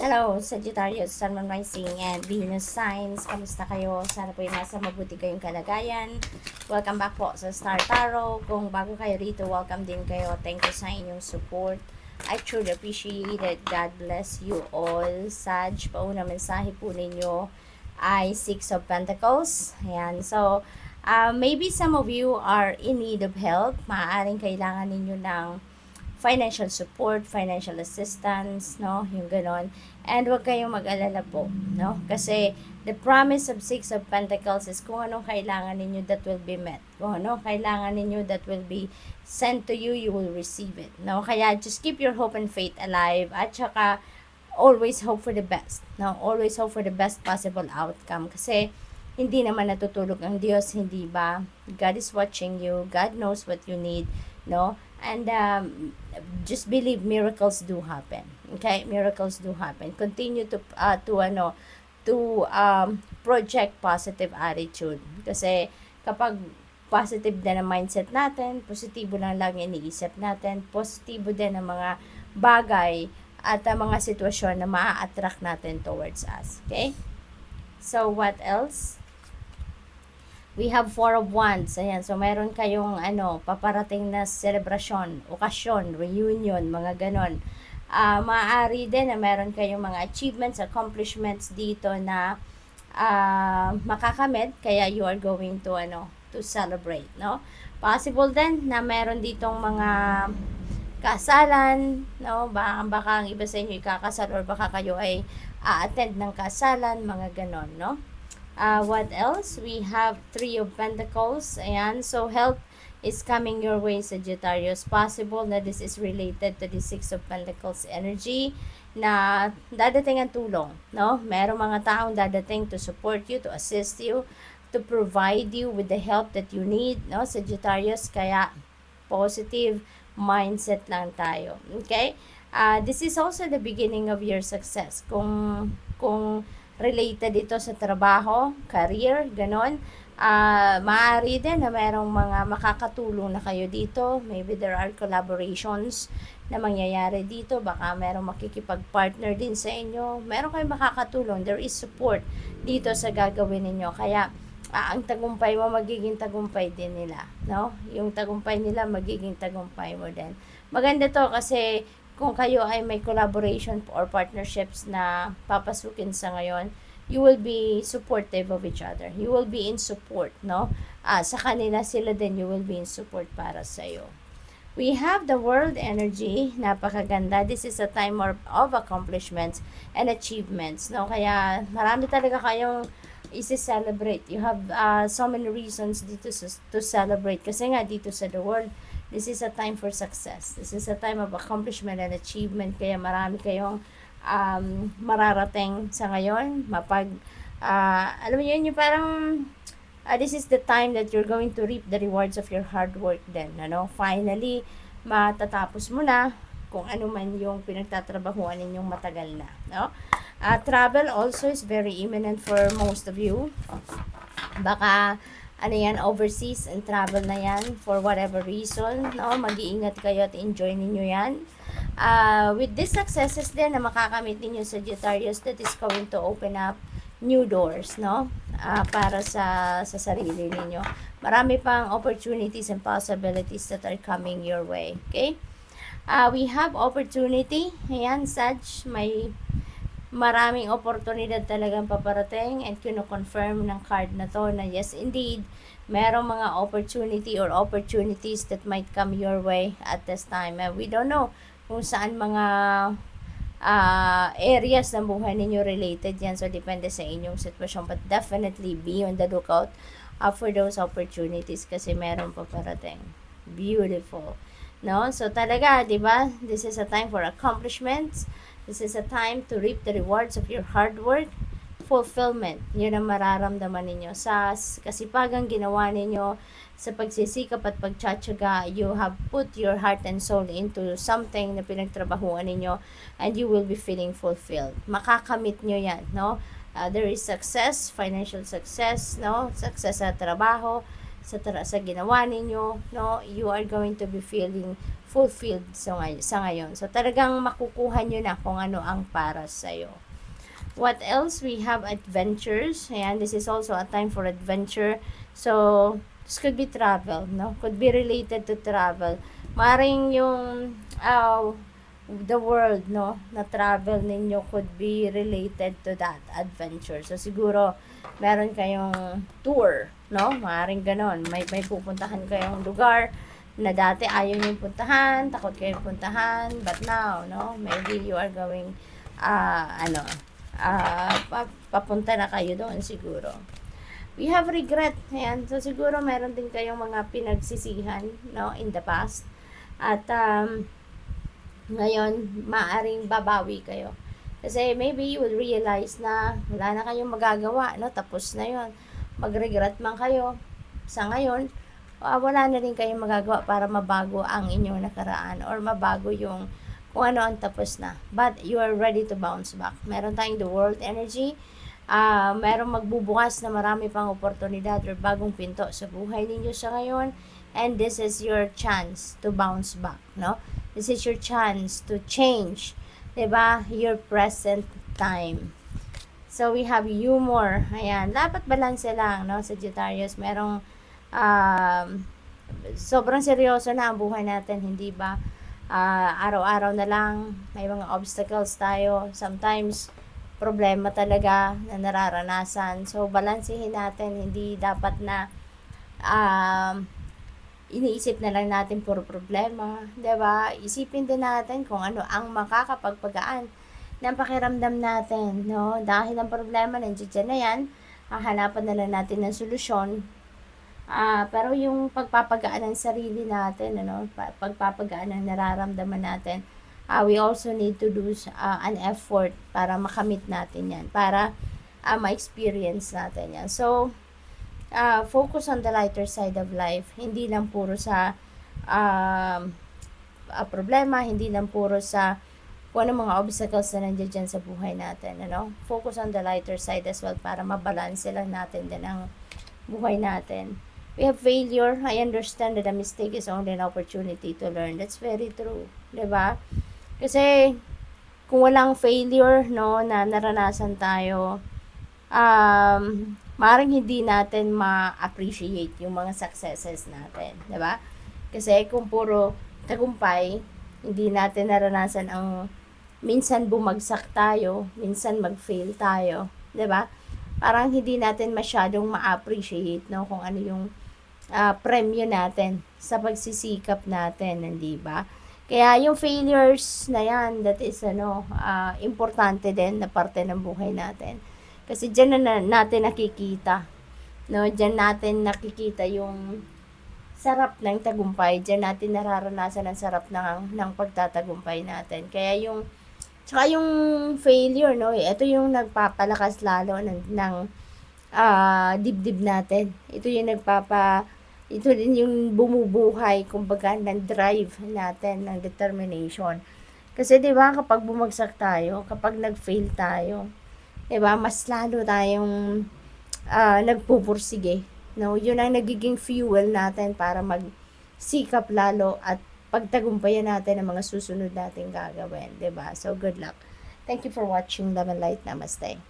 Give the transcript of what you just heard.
Hello, Sagittarius, Sun, Moon, Rising, and Venus signs. Kamusta kayo? Sana po yung nasa mabuti kayong kalagayan. Welcome back po sa Star Tarot. Kung bago kayo rito, welcome din kayo. Thank you sa inyong support. I truly appreciate it. God bless you all. Sag, pauna mensahe po ninyo ay Six of Pentacles. Ayan. So, maybe some of you are in need of help. Maaaring kailangan ninyo ng financial support, financial assistance, no? Yung ganon. And huwag kayong mag-alala po, no? Kasi the promise of Six of Pentacles is kung anong kailangan ninyo that will be met. Kung ano kailangan ninyo that will be sent to you, you will receive it, no? Kaya just keep your hope and faith alive at saka always hope for the best, no? Always hope for the best possible outcome kasi hindi naman natutulog ang Diyos, hindi ba? God is watching you. God knows what you need, no? And just believe miracles do happen. Okay? Miracles do happen. Continue to project positive attitude. Kasi kapag positive din ang mindset natin, positibo lang iniisip natin, positibo din ang mga bagay at mga sitwasyon na maa-attract natin towards us. Okay? So, what else? We have Four of Wands. Ayan. So, mayroon kayong paparating na celebration, okasyon, reunion, mga ganon. Maaari din na mayroon kayong mga achievements, accomplishments dito na makakamit. Kaya you are going to, to celebrate, no? Possible din na mayroon ditong mga kasalan, no? Baka ang iba sa inyo ikakasal or baka kayo ay attend ng kasalan, mga ganon, no? What else? We have Three of Pentacles. Ayan. So, help is coming your way, Sagittarius. Possible na this is related to the Six of Pentacles energy na dadating ang tulong, no? Merong mga taong dadating to support you, to assist you, to provide you with the help that you need, no, Sagittarius? Kaya, positive mindset lang tayo. Okay? This is also the beginning of your success. Kung related ito sa trabaho, career, ganon. Maaari din na mayroong mga makakatulong na kayo dito. Maybe there are collaborations na mangyayari dito. Baka mayroong makikipag-partner din sa inyo. Meron kayong makakatulong. There is support dito sa gagawin ninyo. Kaya, ang tagumpay mo, magiging tagumpay din nila. No? Yung tagumpay nila, magiging tagumpay mo din. Maganda to kasi kung kayo ay may collaboration or partnerships na papasukin sa ngayon, you will be supportive of each other. You will be in support, no? Sa kanila sila din, you will be in support para sa iyo. We have the world energy, napakaganda. This is a time of accomplishments and achievements, no? Kaya marami talaga kayong isi-celebrate. You have so many reasons dito to celebrate. Kasi nga dito sa the world, this is a time for success. This is a time of accomplishment and achievement. Kaya marami kayong mararating sa ngayon. Alam mo yun, yung parang this is the time that you're going to reap the rewards of your hard work then. Finally, matatapos mo na kung ano man yung pinagtatrabahuan ninyong matagal na. No? Travel also is very imminent for most of you. Baka overseas and travel na yan for whatever reason, no? Mag-iingat kayo at enjoy ninyo yan. With these successes din na makakamit ninyo sa Sagittarius, that is going to open up new doors, no? Para sa sarili ninyo. Marami pang opportunities and possibilities that are coming your way, okay? We have opportunity. Ayan, Sag, may maraming oportunidad talagang paparating and kino-confirm ng card na to na yes indeed, merong mga opportunity or opportunities that might come your way at this time. We don't know kung saan mga areas ng buhay ninyo related yan. So, depende sa inyong sitwasyon. But definitely be on the lookout for those opportunities kasi meron paparating. Beautiful. No? So, talaga, di ba? This is a time for accomplishments. This is a time to reap the rewards of your hard work, fulfillment. Yun ang mararamdaman ninyo. Sa kasipagang ginawa ninyo, sa pagsisikap at pagtsatsaga, you have put your heart and soul into something na pinagtrabahuan ninyo and you will be feeling fulfilled. Makakamit nyo yan, no? There is success, financial success, no? Success sa trabaho, sa ginawa ninyo, no, you are going to be feeling fulfilled sa ngayon. So, talagang makukuha nyo na kung ano ang para sa'yo. What else? We have adventures. Ayan, this is also a time for adventure. So, this could be travel, no? Could be related to travel. Maring yung the world, no, na travel ninyo could be related to that adventure. So, siguro, meron kayong tour, no? Maring ganon. May pupuntahan kayong lugar na dati ayaw nyo puntahan, takot kayong puntahan, but now, no? Maybe you are going, papunta na kayo doon siguro. We have regret. Ayan. So, siguro meron din kayong mga pinagsisihan, no, in the past. At, ngayon, maaring babawi kayo. Kasi maybe you will realize na wala na kayong magagawa, no? Tapos na yon. Mag-regret man kayo sa ngayon, wala na rin kayong magagawa para mabago ang inyong nakaraan or mabago yung kung ano ang tapos na. But you are ready to bounce back. Meron tayong the world energy. Merong magbubukas na marami pang oportunidad or bagong pinto sa buhay ninyo sa ngayon. And this is your chance to bounce back, no? This is your chance to change, diba? Your present time. So, we have humor. Ayan. Dapat balance lang, no? Sagittarius, merong sobrang seryoso na ang buhay natin, hindi ba? Araw-araw na lang, may mga obstacles tayo. Sometimes, problema talaga na nararanasan. So, balansehin natin. Hindi dapat na iniisip na lang natin puro problema, 'di ba? Isipin din natin kung ano ang makakapagpagaan ng pakiramdam natin, no? Dahil ang problema nandiyan na 'yan, hahanapan na lang natin ng solusyon. Pero yung pagpapagaan ng sarili natin, ano, pagpapagaan ng nararamdaman natin, we also need to do an effort para makamit natin 'yan, para ma-experience natin 'yan. So, focus on the lighter side of life. Hindi lang puro sa problema, hindi lang puro sa kung ano mga obstacles na nandiyan dyan sa buhay natin. Ano? Focus on the lighter side as well para mabalance lang natin din ang buhay natin. We have failure. I understand that a mistake is only an opportunity to learn. That's very true. Diba? Kasi kung walang failure, no, na naranasan tayo, maaaring hindi natin ma-appreciate yung mga successes natin, 'di ba? Kasi kung puro tagumpay, hindi natin naranasan ang minsan bumagsak tayo, minsan mag-fail tayo, 'di ba? Parang hindi natin masyadong ma-appreciate, no, kung ano yung premyo natin sa pagsisikap natin, hindi ba? Kaya yung failures na yan, that is importante din na parte ng buhay natin. Kasi dyan na natin nakikita, no? Dyan natin nakikita yung sarap ng tagumpay. Dyan natin nararanasan ang sarap ng pagtatagumpay natin. Kaya tsaka yung failure, no? Ito yung nagpapalakas lalo ng dibdib natin. Ito din yung bumubuhay, kumbaga, ng drive natin, ng determination. Kasi 'di ba kapag bumagsak tayo, kapag nag-fail tayo, 'di ba, mas lalo tayong nagpupursige, no? Yun ang nagiging fuel natin para magsikap lalo at pagtagumpayan natin ang mga susunod nating gagawin, 'di ba? So good luck. Thank you for watching Love and Light. Namaste.